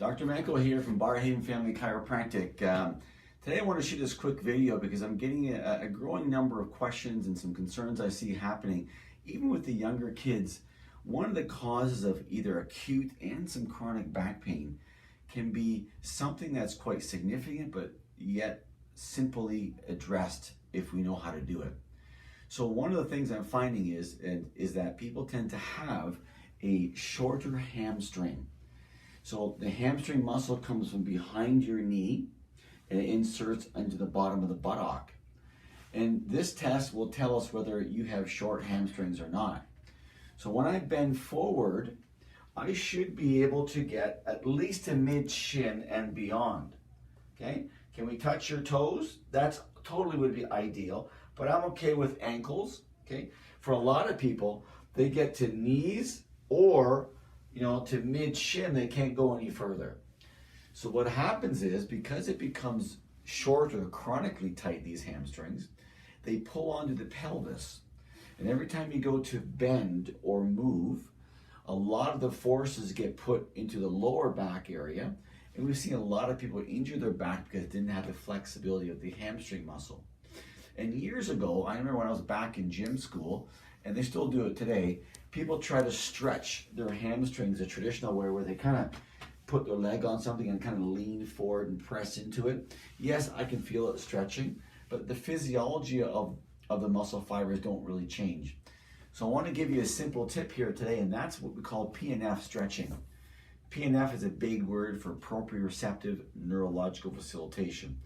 Dr. Mankal here from Barhaven Family Chiropractic. Today I want to shoot this quick video because I'm getting a growing number of questions and some concerns I see happening, even with the younger kids. One of the causes of either acute and some chronic back pain can be something that's quite significant, but yet simply addressed if we know how to do it. So one of the things I'm finding is that people tend to have a shorter hamstring. So the hamstring muscle comes from behind your knee and it inserts into the bottom of the buttock. And this test will tell us whether you have short hamstrings or not. So when I bend forward, I should be able to get at least to mid-shin and beyond. Okay? Can we touch your toes? That's totally would be ideal, but I'm okay with ankles. Okay? For a lot of people, they get to knees or to mid-shin, they can't go any further. So what happens is, because it becomes shorter, chronically tight, these hamstrings, they pull onto the pelvis. And every time you go to bend or move, a lot of the forces get put into the lower back area. And we've seen a lot of people injure their back because it didn't have the flexibility of the hamstring muscle. And years ago, I remember when I was back in gym school, and they still do it today, people try to stretch their hamstrings the traditional way, where they kind of put their leg on something and kind of lean forward and press into it. Yes, I can feel it stretching, but the physiology of the muscle fibers don't really change. So I want to give you a simple tip here today, and that's what we call PNF stretching. PNF is a big word for proprioceptive neurological facilitation.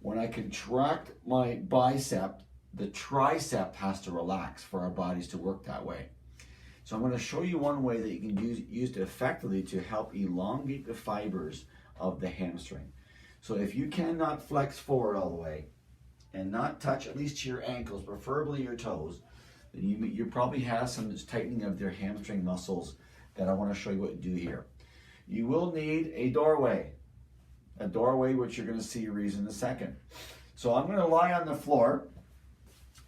When I contract my bicep, the tricep has to relax for our bodies to work that way. So I'm going to show you one way that you can use it effectively to help elongate the fibers of the hamstring. So if you cannot flex forward all the way and not touch at least to your ankles, preferably your toes, then you probably have some tightening of their hamstring muscles that I want to show you what to do here. You will need a doorway which you're going to see a reason in a second. So I'm going to lie on the floor,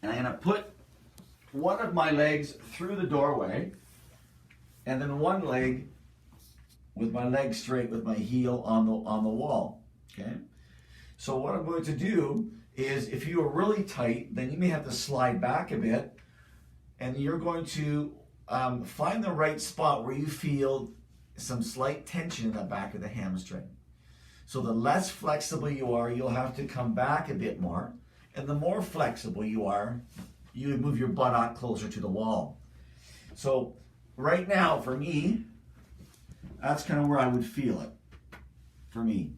and I'm going to put one of my legs through the doorway, and then one leg with my leg straight with my heel on the wall. Okay. So what I'm going to do is, if you are really tight, then you may have to slide back a bit, and you're going to find the right spot where you feel some slight tension in the back of the hamstring. So the less flexible you are, you'll have to come back a bit more, and the more flexible you are, you would move your buttock closer to the wall. So right now, for me, that's kind of where I would feel it, for me.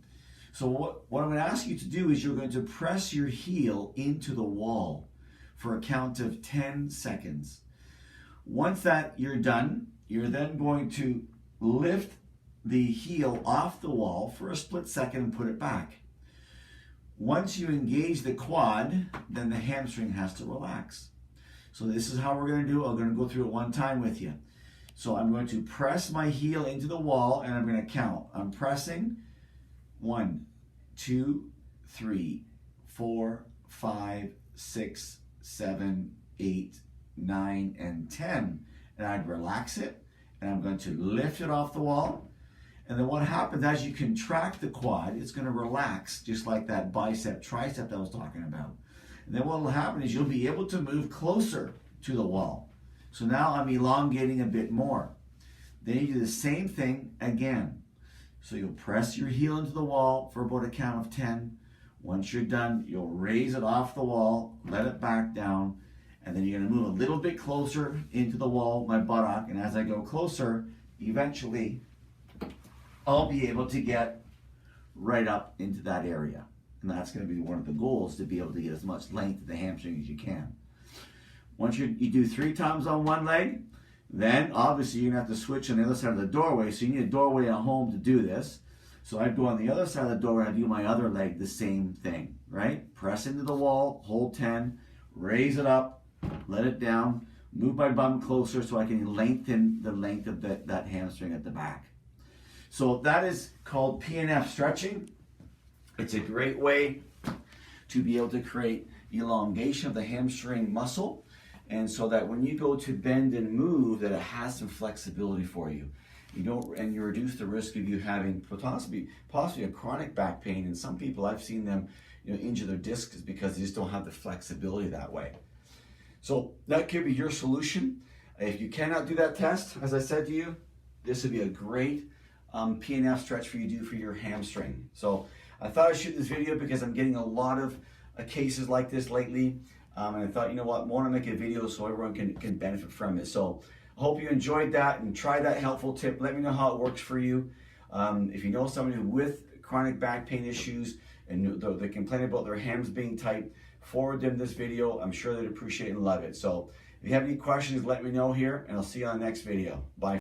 So what I'm going to ask you to do is, you're going to press your heel into the wall for a count of 10 seconds. Once that you're done, you're then going to lift the heel off the wall for a split second and put it back. Once you engage the quad, then the hamstring has to relax. So this is how we're going to do it. I'm going to go through it one time with you. So I'm going to press my heel into the wall, and I'm going to count. I'm pressing 1, 2, 3, 4, 5, 6, 7, 8, 9, and 10. And I'd relax it, and I'm going to lift it off the wall. And then what happens, as you contract the quad, it's going to relax, just like that bicep, tricep that I was talking about. And then what will happen is, you'll be able to move closer to the wall. So now I'm elongating a bit more. Then you do the same thing again. So you'll press your heel into the wall for about a count of 10. Once you're done, you'll raise it off the wall, let it back down, and then you're going to move a little bit closer into the wall, my buttock, and as I go closer, eventually I'll be able to get right up into that area. And that's going to be one of the goals, to be able to get as much length of the hamstring as you can. Once you do 3 times on one leg, then obviously you're going to have to switch on the other side of the doorway. So you need a doorway at home to do this. So I'd go on the other side of the doorway, I'd do my other leg the same thing, right? Press into the wall, hold 10, raise it up, let it down, move my bum closer so I can lengthen the length of that hamstring at the back. So that is called PNF stretching. It's a great way to be able to create elongation of the hamstring muscle, and so that when you go to bend and move, that it has some flexibility for you. and you reduce the risk of you having possibly a chronic back pain. And some people, I've seen them, injure their discs because they just don't have the flexibility that way. So that could be your solution. If you cannot do that test, as I said to you, this would be a great P&F stretch for you to do for your hamstring. So I thought I'd shoot this video because I'm getting a lot of cases like this lately. And I thought, you know what, I want to make a video so everyone can benefit from it. So I hope you enjoyed that and try that helpful tip. Let me know how it works for you. If you know somebody with chronic back pain issues and they complain about their hams being tight, forward them this video. I'm sure they'd appreciate and love it. So if you have any questions, let me know here, and I'll see you on the next video. Bye.